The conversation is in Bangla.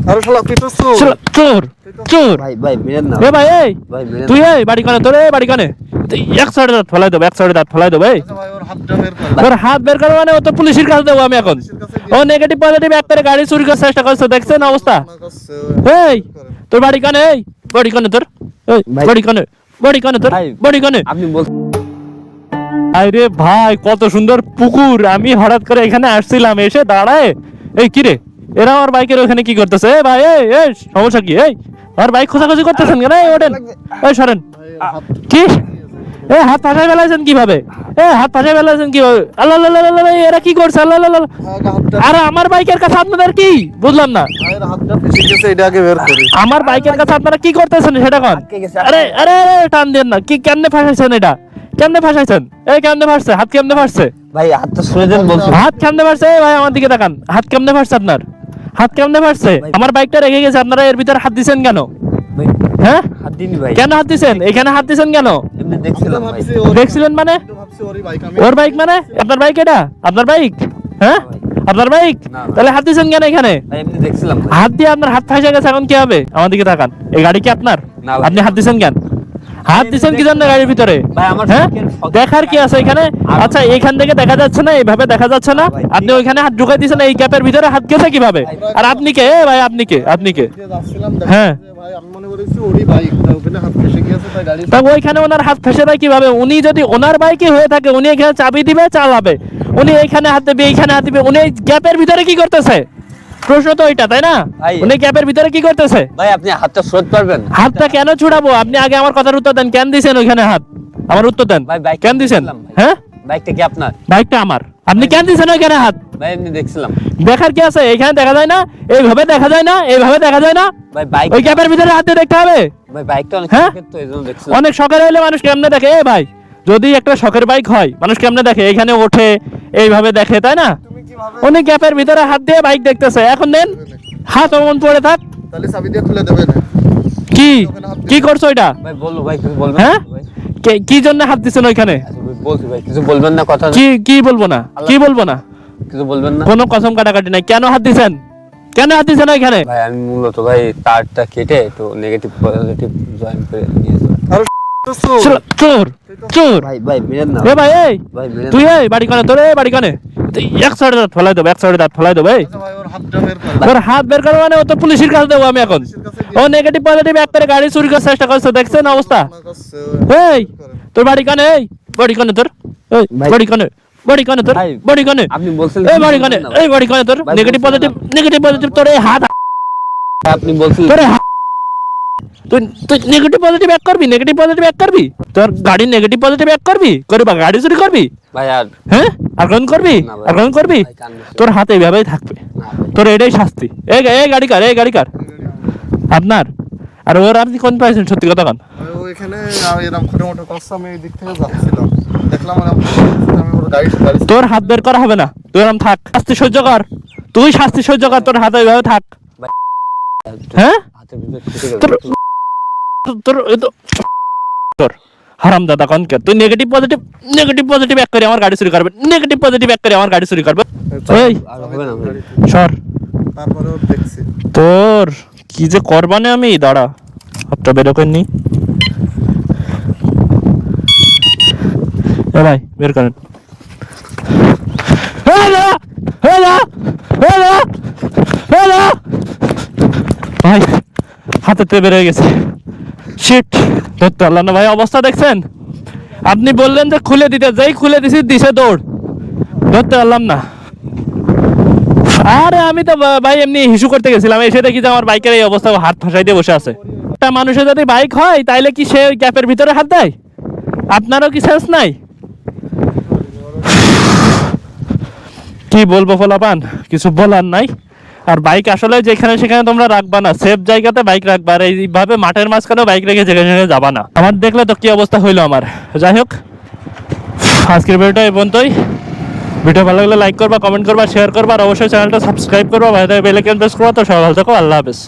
আরে শালা তুই তো চোর চোর ভাই মেরেন না এ ভাই এই ভাই মেরেন তুই এই বাড়ি কানে তোর এই বাড়ি কানে এক সাইডে দাঁত ফেলাই দেবো এক সাইডে দাঁত ফেলাই দেবো এই আচ্ছা ভাই ওর হাতটা বের কর ওর হাত বের করো মানে ও তো পুলিশের কাছে দেবো আমি এখন ও নেগেটিভ পজিটিভ এক করে গাড়ি চুরি করার চেষ্টা করছে দেখছেন অবস্থা এই তোর বাড়ি কানে এই বাড়ি কানে তোর এই বাড়ি কানে তোর বাড়ি কানে আপনি বল আরে ভাই কত সুন্দর পুকুর আমি হঠাৎ করে এখানে আসছিলাম এসে দাঁড়ায় এই কি রে এরা আমার বাইকের ওখানে কি করতেছে এ ভাই এই সমস্যা কি এই আর বাইক খোঁজাখুঁজি করতেছেন কেন এই ওঠেন এই সরেন কি এ হাত ফাঁসাই ফেলাইছেন কিভাবে হাত ফাঁসাই ফেলাইছেন কিভাবে আল্লাহ আল্লাহ আল্লাহ এরা কি করছে আল্লাহ আল্লাহ আরে আমার বাইকের কাছে আপনাদের কি বুঝলাম না ভাইয়ের হাতটা ফেসে গেছে এটা আগে বের করি আমার বাইকের কাছে আপনারা কি করতেছেন সেটা কোন আরে আরে টান দেন না কি কেমনে ফাঁসাইছেন এটা কেমনে ফাঁসাইছেন এই কেমনে ফাঁসছে হাত কেমনে ফাঁসছে ভাই হাতটা সরে দেন বলছো হাত কেমনে ফাঁসছে এই ভাই আমার দিকে তাকান হাত কেমনে ফাঁসছে আপনার হাত কেমনে ফাঁসছে আমার বাইকটা রেখে গেছে আপনারা এর ভিতর হাত দিছেন কেন ভাই হ্যাঁ হাত দিনি ভাই কেন হাত দিছেন এখানে হাত দিছেন কেন এমনি দেখছিলাম ভাই দেখছিলেন মানে ভাবছি ওরই বাইক আমি ওর বাইক মানে আপনার বাইক এটা আপনার বাইক হ্যাঁ আপনার বাইক তাহলে হাত দিছেন কেন এখানে ভাই এমনি দেখছিলাম ভাই হাত দিয়ে আপনার হাত ফাঁসে গেছে এখন কি হবে আমার দিকে তাকান এই গাড়ি কি আপনার না ভাই। আপনি হাত দিছেন কেন হাত দিছেন কি জন্য গাড়ির ভিতরে ভাই আমার হ্যাঁ শখের- দেখার কি আছে এখানে আচ্ছা এখান থেকে দেখা যাচ্ছে না এইভাবে দেখা যাচ্ছে না ভাই, আপনি ওইখানে হাত ঢুকাই দিয়েছেন এই ক্যাপের ভিতরে হাত গেছে কিভাবে আর আপনি কে এ ভাই আপনি কে যে যাচ্ছিলাম হ্যাঁ। দেখছি যে ভাই আমি মনে করেছি ওরই বাইক ওখানে হাত ফেসে গিয়েছে তাই গাড়ি তা ওইখানে ওনার হাত ফেসে দেয় কিভাবে উনি যদি ওনার বাইকে হয়ে থাকে উনি এখানে চাবি দিবে চালাবে উনি এইখানে হাত দেবে এইখানে হাত দিবে উনি এই গ্যাপের ভিতরে কি করতেছে প্রশ্ন তো ওইটা তাই না ভাই। উনি গ্যাপের ভিতরে কি করতেছে ভাই আপনি হাতটা সরতে পারবেন হাতটা কেন ছুড়াবো আপনি আগে আমার কথার উত্তর দেন কেন দিছেন ওইখানে হাত আমার উত্তর দেন ভাই, বাইক কেন দিছেন দেখলাম ভাই। হ্যাঁ বাইকটা কি আপনার বাইকটা আমার আপনি কেন দিছেন ওইখানে হাত ভাই এমনি দেখছিলাম দেখার কি আছে এখানে দেখা যায় না এইভাবে দেখা যায় না এইভাবে দেখা যায় না ভাই বাইক ওই গ্যাপের ভিতরে হাত দিয়ে দেখতে হবে ভাই বাইকটা অনেক হ্যাঁ? শখের তো এইজন্য দেখছিলাম অনেক শখের হইলে মানুষ কেমনে দেখে এ ভাই যদি একটা শখের বাইক হয় মানুষ কেমনে দেখে এখানে ওঠে এইভাবে দেখে তাই না তুমি কিভাবে উনি গ্যাপের ভিতরে হাত দিয়ে বাইক দেখতেছে এখন দেন হাত অমন পড়ে থাক তাহলে চাবি দিয়ে খুলে দেবেন কি কি করছো এটা ভাই বললো ভাই কিছু বলবেন হ্যাঁ? না ভাই কি জন্য হাত দিচ্ছেন ওইখানে আচ্ছা, ভাই, বলছি ভাই কিছু বলবেন না কথা কি কি বলবো না কি বলবো না কিছু বলবেন না কোনো কসম কাটাকাটি নাই কেন হাত দিছেন কেন হাত দিছেন ওইখানে ভাই আমি মূলত ভাই তারটা কেটে একটু নেগেটিভ পজিটিভ জয়েন করে নিয়েছি চোর চোর ভাই মেরেন না এ ভাই এই ভাই মেরেন তুই এই বাড়ি কানে তোর এই বাড়ি কানে এক সাইডে দাঁত ফেলাই দেবো এক সাইডে দাঁত ফেলাই দেবো এই ভাই ওর হাতটা বের কর ওর হাত বের করো মানে ও তো পুলিশের কাছে দেবো আমি এখন ও নেগেটিভ পজিটিভ এক করে গাড়ি চুরি করার চেষ্টা করছে দেখছেন অবস্থা এই তোর বাড়ি কানে এই বাড়ি কানে তোর এই ভাই। বাড়ি কানে তোর ভাই, বাড়ি কানে আপনি বলছেন এই বাড়ি কানে এই বাড়ি কানে তোর ভাই, নেগেটিভ বলছিলেন পজিটিভ তোর এই হাত আপনি বলছেন তোর এই হাত তুই তুই নেগেটিভ পজিটিভ এক করবি তোর গাড়ি নেগেটিভ পজিটিভ এক করবি গাড়ি চুরি করবি ভাই আর হ্যাঁ আর কোন করবি না ভাই। আর কোন করবি ভাই, কান বেশি। তোর হাতে এইভাবেই থাকবে না ভাই। তোর এটাই শাস্তি এই গাড়ি কার আপনার আর ওর আপনি কোন পাইছেন সত্যি কথা কান ওইখানে এরকম ছোট মোটো কষ্ট আমি এই দিক থেকে যাচ্ছিলাম দেখলাম আমি ওর গাড়ি তোর হাত বের করা হবে না তুই এরকম থাক শাস্তি সহ্য কর তুই শাস্তি সহ্য কর তোর হাতে এইভাবে থাক হ্যাঁ হাতের ভিতরে ঢুকে গেল। তোর তোর তোর হারাম দাদা কনকে তুই নেগেটিভ পজিটিভ এক করে আমার গাড়ি চুরি করবে নেগেটিভ পজিটিভ এক করে আমার গাড়ি চুরি করবে এই আর হবে না ভাই। সর তারপরে ওর দেখছি তোর কি যে করবানে আমি দাঁড়া হাতটা বের করে নি এ ভাই বের করেন হ্যালো হ্যালো হ্যালো হ্যালো ভাই হাতে বের হয়ে গেছে শিট ধরতে পারলাম না ভাই অবস্থা দেখছেন আপনি বললেন যে খুলে দিতে যেই খুলে দিছে দৌড় ধরতে পারলাম না আরে আমি তো ভাই এমনি হিসু করতে গেছিলাম এসে দেখি যে আমার বাইকের এই অবস্থা হাত ফাঁসাই দিয়ে বসে আছে একটা মানুষের যদি বাইক হয় তাইলে কি সে ওই গ্যাপের ভিতরে হাত দেয় আপনারও কি সেন্স নাই কি বলবো ফলাপান কিছু বলার নাই আর বাইক আসলে যেখানে সেখানে তোমরা রাখবা না সেফ জায়গাতে বাইক রাখবা আর এইভাবে মাঠের মাঝখানে বাইক রেখে যেখানে সেখানে যাবা না আমার দেখলে তো কি অবস্থা হইলো আমার যাই হোক আজকের ভিডিওটা এই পর্যন্তই ভিডিও ভালো লাগলে লাইক করবা কমেন্ট করবা শেয়ার করবা আর অবশ্যই চ্যানেলটা সাবস্ক্রাইব করবা ভাই বেল আইকন প্রেস করবা তো সবাই ভালো থাকো আল্লাহ হাফেজ